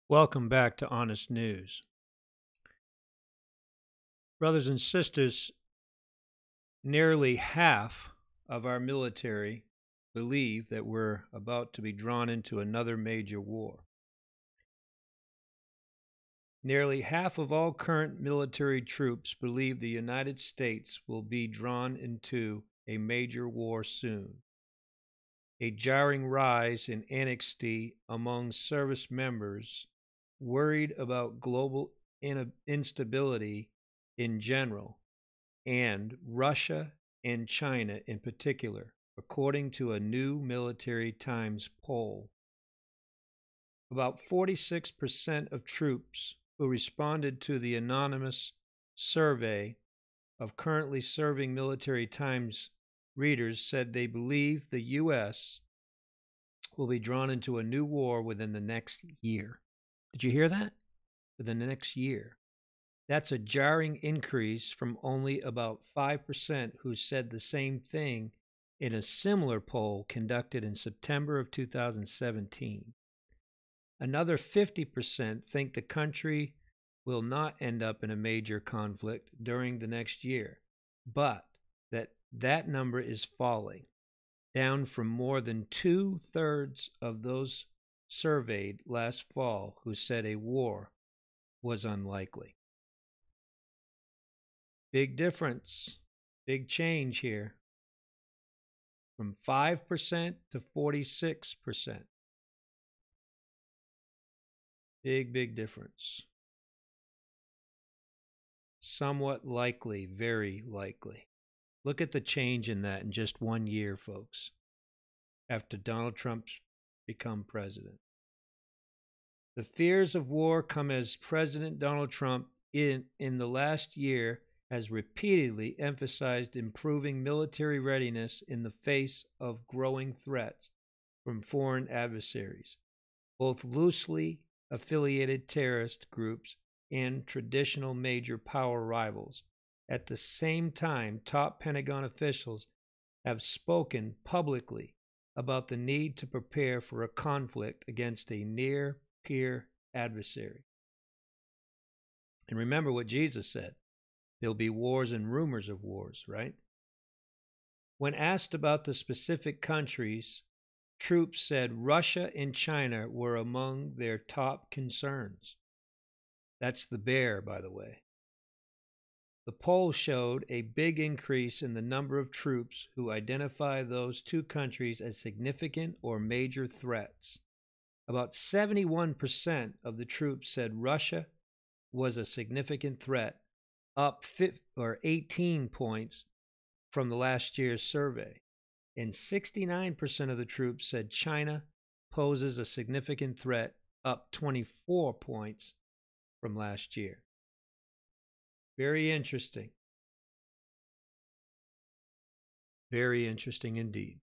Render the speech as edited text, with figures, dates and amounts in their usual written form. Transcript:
Welcome back to Honest News. Brothers and sisters, nearly half of our military believe that we're about to be drawn into another major war. Nearly half of all current military troops believe the United States will be drawn into a major war soon. A jarring rise in anxiety among service members worried about global instability in general, and Russia and China in particular, according to a new Military Times poll. About 46% of troops who responded to the anonymous survey of currently serving Military Times readers said they believe the U.S. will be drawn into a new war within the next year. Did you hear that? Within the next year. That's a jarring increase from only about 5% who said the same thing in a similar poll conducted in September of 2017. Another 50% think the country will not end up in a major conflict during the next year, but that number is falling, down from more than 2/3 of those surveyed last fall who said a war was unlikely. Big difference, big change here, from 5% to 46%. Big difference. Somewhat likely, very likely. Look at the change in that in just 1 year, folks, after Donald Trump's become president. The fears of war come as President Donald Trump in the last year has repeatedly emphasized improving military readiness in the face of growing threats from foreign adversaries, both loosely affiliated terrorist groups and traditional major power rivals. At the same time, top Pentagon officials have spoken publicly about the need to prepare for a conflict against a near-peer adversary. And remember what Jesus said. There'll be wars and rumors of wars, right? When asked about the specific countries, troops said Russia and China were among their top concerns. That's the bear, by the way. The poll showed a big increase in the number of troops who identify those two countries as significant or major threats. About 71% of the troops said Russia was a significant threat, up 18 points from the last year's survey. And 69% of the troops said China poses a significant threat, up 24 points from last year. Very interesting. Very interesting indeed.